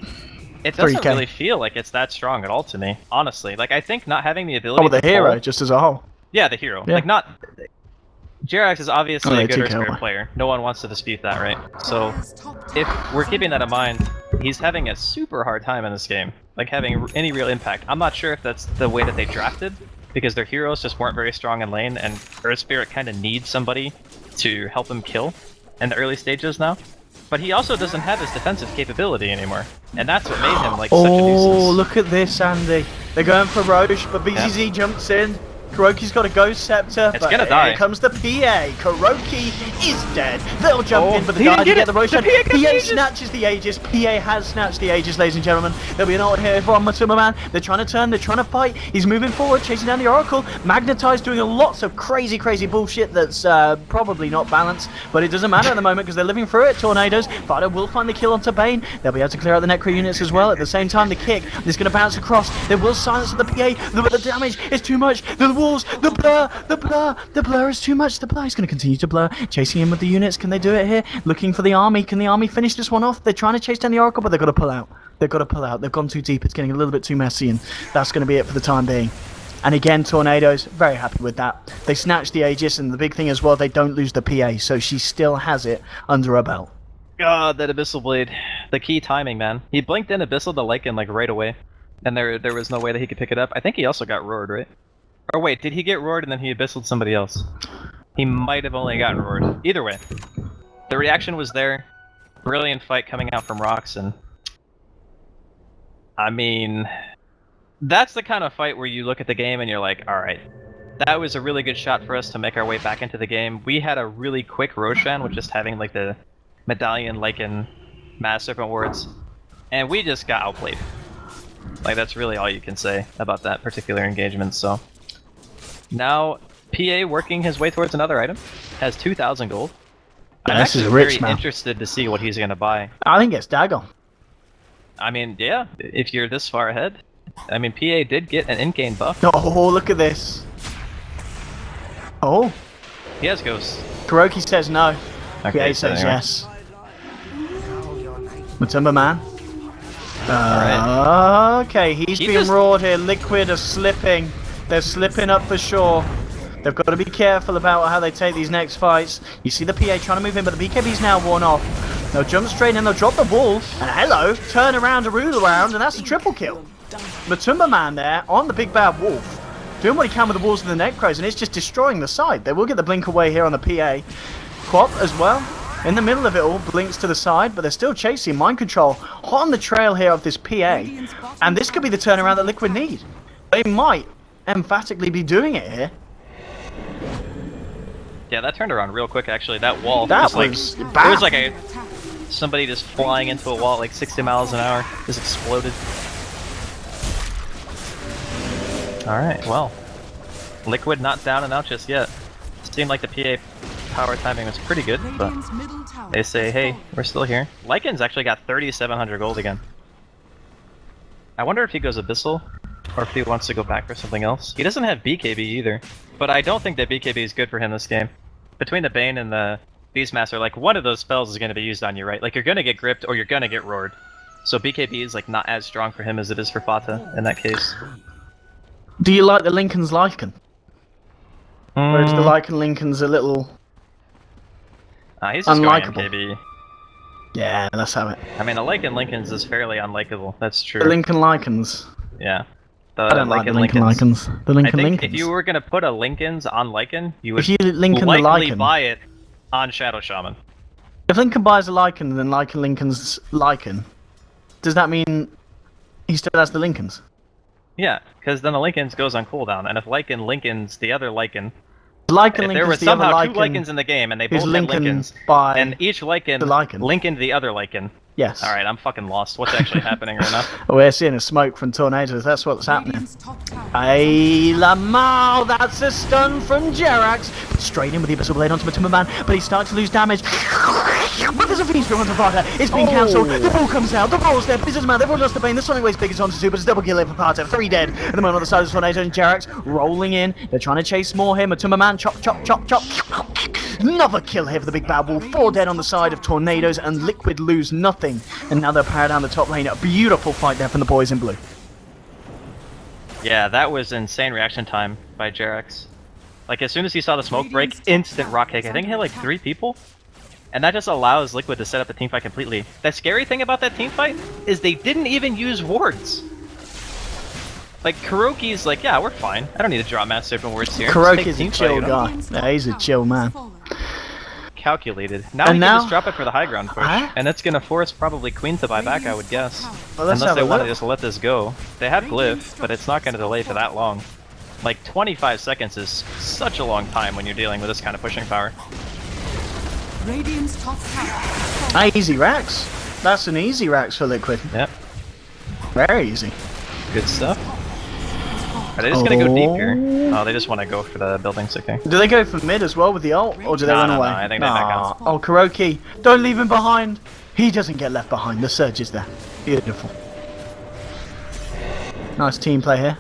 It doesn't really feel like it's that strong at all to me, honestly. Like, I think not having the ability the hero, just as a whole. Yeah, the hero. Yeah. Like, not... Jerax is obviously a good Earth Spirit player. No one wants to dispute that, right? So, if we're keeping that in mind, he's having a super hard time in this game. Like, having any real impact. I'm not sure if that's the way that they drafted, because their heroes just weren't very strong in lane, and Earth Spirit kind of needs somebody to help him kill in the early stages now. But he also doesn't have his defensive capability anymore, and that's what made him like such a nuisance. Oh, look at this, Andy. They're going for Roche, but BZZ jumps in. Kuroki's got a Ghost Scepter, it's gonna die. Here comes the PA. Kuroki is dead. They'll jump in, but the guy didn't get the Roche. PA snatches the Aegis. PA has snatched the Aegis, ladies and gentlemen. There'll be an ult here from Man. They're trying to turn, they're trying to fight. He's moving forward, chasing down the Oracle. Magnetized, doing lots of crazy bullshit that's probably not balanced, but it doesn't matter at the moment because they're living through it. Tornadoes. Fighter will find the kill onto Bane. They'll be able to clear out the Necro units as well. At the same time, the kick is going to bounce across. They will silence the PA, but the damage is too much. The walls, the blur is too much. The blur is going to continue to blur. Chasing in with the units. Can they do it here? Looking for the army. Can the army finish this one off? They're trying to chase down the Oracle, but they've got to pull out. They've got to pull out. They've gone too deep. It's getting a little bit too messy, and that's going to be it for the time being. And again, Tornadoes, very happy with that. They snatched the Aegis, and the big thing as well, they don't lose the PA, so she still has it under her belt. God, that Abyssal Blade. The key timing, man. He blinked in Abyssal to Lycan like right away, and there was no way that he could pick it up. I think he also got roared, right? Or wait, did he get roared and then he Abyssalled somebody else? He might have only gotten roared. Either way, the reaction was there. Brilliant fight coming out from ROX, and I mean, that's the kind of fight where you look at the game and you're like, alright, that was a really good shot for us to make our way back into the game. We had a really quick Roshan with just having like the Medallion, Lycan, Mass Serpent Wards, and we just got outplayed. Like, that's really all you can say about that particular engagement, so. Now, PA working his way towards another item, has 2,000 gold. I'm this is actually rich very now. interested to see what he's gonna buy. I think it's Dagon. I mean, yeah, if you're this far ahead. I mean, PA did get an in-game buff. Oh, look at this. Oh, He has ghosts. Kuroki says no. Okay, PA so says anyway. yes. Matumba man. Okay, he's He being just- roared here. Liquid are slipping. They're slipping up for sure. They've got to be careful about how they take these next fights. You see the PA trying to move in, but the BKB's now worn off. They'll jump straight in, they'll drop the ball, and hello, turn around, a rule around, and that's a triple kill. Matumba man there on the big bad wolf, doing what he can with the walls of the Necros, and it's just destroying the side. They will get the blink away here on the PA. Quap as well, in the middle of it all, blinks to the side, but they're still chasing. Mind control on the trail here of this PA, and this could be the turnaround that Liquid need. They might emphatically be doing it here. Yeah, that turned around real quick, actually. That wall That just, like, was it bad. was like somebody just flying into a wall at like 60 miles an hour. Just exploded. Alright, well. Liquid not down and out just yet. Seemed like the PA power timing was pretty good, but Radiant's middle tower they say, has hey, fallen. we're still here. Lycan's actually got 3,700 gold again. I wonder if he goes Abyssal, or if he wants to go back for something else. He doesn't have BKB either, but I don't think that BKB is good for him this game. Between the Bane and the Beastmaster, like, one of those spells is going to be used on you, right? Like, you're going to get gripped or you're going to get roared. So BKB is, like, not as strong for him as it is for Fata in that case. Do you like the Lincoln's Lycan? Or is the Mm, Lycan Lincoln's a little... he's just going unlikable? MKB. Yeah, let's have it. I mean, the Lycan Lincolns is fairly unlikable. That's true. The Lincoln Lycans. Yeah. The I don't like the Lincoln Lincolns. Lycans. The I Lincoln think Lincolns. if you were gonna put a Lincoln's on Lycan, you would If you Lincoln the likely Lycan. buy it on Shadow Shaman. If Lincoln buys a Lycan, then Lycan Lincoln's Lycan. Does that mean he still has the Lincolns? Yeah, because then the Lincoln's goes on cooldown, and if Lycan Lincoln's the other Lycan, Lycan if there Lincoln's was the other somehow two Lycan Lycans in the game and they is both had Lincoln Lincolns, by and each Lycan, the Lycan. Lincolned the other Lycan. Yes. Alright, I'm fucking lost. What's actually happening right now? We're seeing a smoke from tornadoes. That's what's happening. Radiant's top tower Hey, Lamar, that's a stun from Jerax. Straight in with the Abyssal Blade onto Matumba Man, but he's starting to lose damage. But there's a Phoenix from Pata. It's been cancelled. The ball comes out. The ball's there, but it doesn't matter. They've all lost the Bane. The Sonic Wave's big as onto two, but it's double kill here for Pata. 3 dead. At the moment on the side of the Tornado and Jerax rolling in. They're trying to chase more here. Matumba Man, chop, chop, chop, chop. Another kill here for the big bad wolf. 4 dead on the side of Tornadoes, and Liquid lose nothing. And now they're powered down the top lane. A beautiful fight there from the boys in blue. Yeah, that was insane reaction time by Jerax. Like, as soon as he saw the smoke break, instant rock kick. I think he had like 3 people. And that just allows Liquid to set up the teamfight completely. The scary thing about that teamfight is they didn't even use wards. Like, Kuroki's like, yeah, we're fine. I don't need to draw massive wards here. Just take Kuroki's a teamfight, chill you know? guy. Radiant's Yeah, top he's a tower chill has man. fallen. Calculated. Now And he now- can just drop it for the high ground push. Huh? And that's gonna force probably Queen to buy back, I would guess. Well, let's Unless have they a want to look. just let this go. They have Glyph, but it's not gonna delay for that long. Like, 25 seconds is such a long time when you're dealing with this kind of pushing power. Radiant's top tower has fallen. Easy racks. That's an easy racks for Liquid. Yep, Very easy. good stuff. Are they just gonna go deep here? Oh, they just want to go for the buildings, okay. Do they go for mid as well with the ult, or do they No, run no, no, away? I think they back out. Oh, Kuroki, don't leave him behind. He doesn't get left behind. The surge is there. Beautiful. Nice team play here.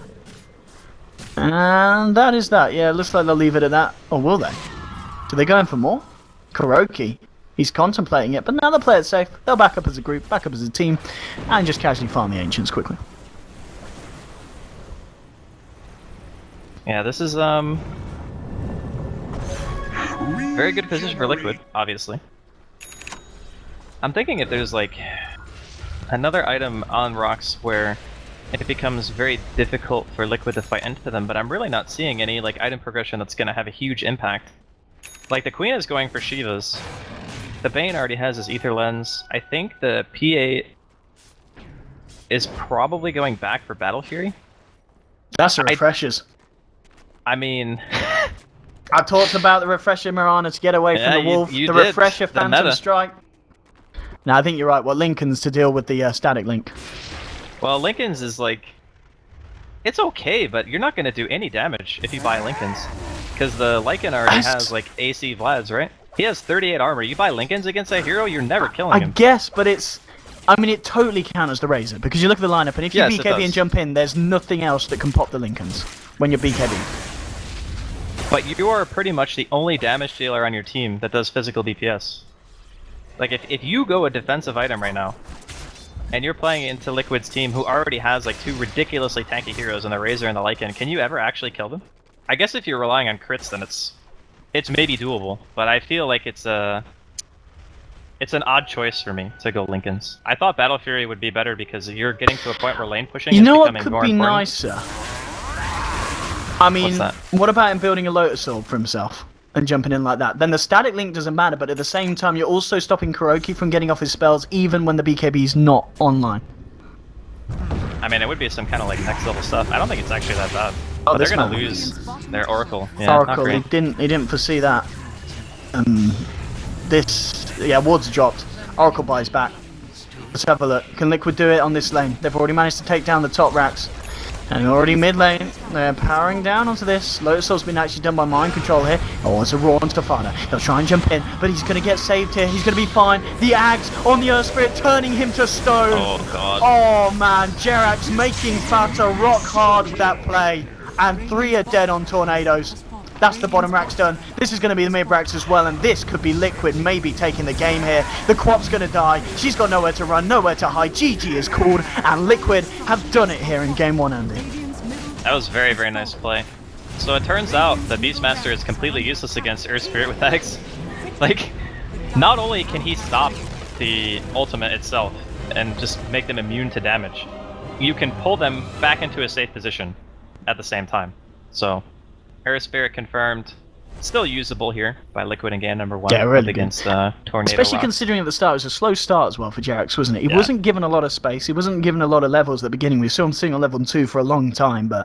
And that is that. Yeah, looks like they'll leave it at that. Or will they? Do they go in for more? Kuroki, he's contemplating it, but now they'll play it safe. They'll back up as a group, back up as a team, and just casually farm the Ancients quickly. Yeah, this is, very good position for Liquid, obviously. I'm thinking if there's, like, another item on rocks where it becomes very difficult for Liquid to fight into them, but I'm really not seeing any, like, item progression that's gonna have a huge impact. Like, the Queen is going for Shivas. The Bane already has his Ether Lens. I think the PA is probably going back for Battle Fury. That's the refreshers. I mean... I talked about the refresher Mirana to get away Yeah, from the wolf. you The did. refresher The Phantom meta. Strike. No, I think you're right. What Lincoln's to deal with the static link. Well, Lincoln's is like... It's okay, but you're not going to do any damage if you buy Lincoln's. Because the Lycan already has, like, AC Vlads, right? He has 38 armor. You buy Lincolns against that hero, you're never killing I him. guess, but it's... I mean, it totally counters the Razor, because you look at the lineup, and if you Yes, it BKB and does. jump in, there's nothing else that can pop the Lincolns when you're BKB. But you are pretty much the only damage dealer on your team that does physical DPS. Like, if you go a defensive item right now, and you're playing into Liquid's team, who already has like 2 ridiculously tanky heroes in the Razor and the Lycan, can you ever actually kill them? I guess if you're relying on crits, then it's maybe doable, but I feel like it's an odd choice for me to go Lincolns. I thought Battle Fury would be better because you're getting to a point where lane pushing You is know what becoming could more be important. nicer? I mean, What's that? what about him building a Lotus Orb for himself and jumping in like that? Then the static link doesn't matter, but at the same time, you're also stopping Kuroki from getting off his spells even when the BKB is not online. I mean, it would be some kind of like next level stuff. I don't think it's actually that bad. Oh, But this they're gonna man. lose their Oracle. Yeah, not Oracle, he great. didn't foresee that. Ward's dropped. Oracle buys back. Let's have a look. Can Liquid do it on this lane? They've already managed to take down the top racks. And already mid lane, they're powering down onto this. Lotus Soul's been actually done by mind control here. Oh, it's a raw on Stefano. He'll try and jump in, but he's going to get saved here. He's going to be fine. The Ags on the Earth Spirit, turning him to stone. Oh god. Oh man, Jerax making Fata rock hard with that play. And 3 are dead on Tornadoes. That's the bottom racks done. This is going to be the mid racks as well, and this could be Liquid maybe taking the game here. The Quap's going to die. She's got nowhere to run, nowhere to hide. GG is called, and Liquid have done it here in game 1, Andy. That was very, very nice play. So it turns out the Beastmaster is completely useless against Earth Spirit with Ags. Like, not only can he stop the ultimate itself and just make them immune to damage, you can pull them back into a safe position at the same time. So, Earth Spirit confirmed. Still usable here by Liquid in game number 1 Yeah, really against Tornado. Especially considering at the start it was a slow start as well for Jerax, wasn't it? He Yeah. wasn't given a lot of space, he wasn't given a lot of levels at the beginning. We saw him sitting on level 2 for a long time, but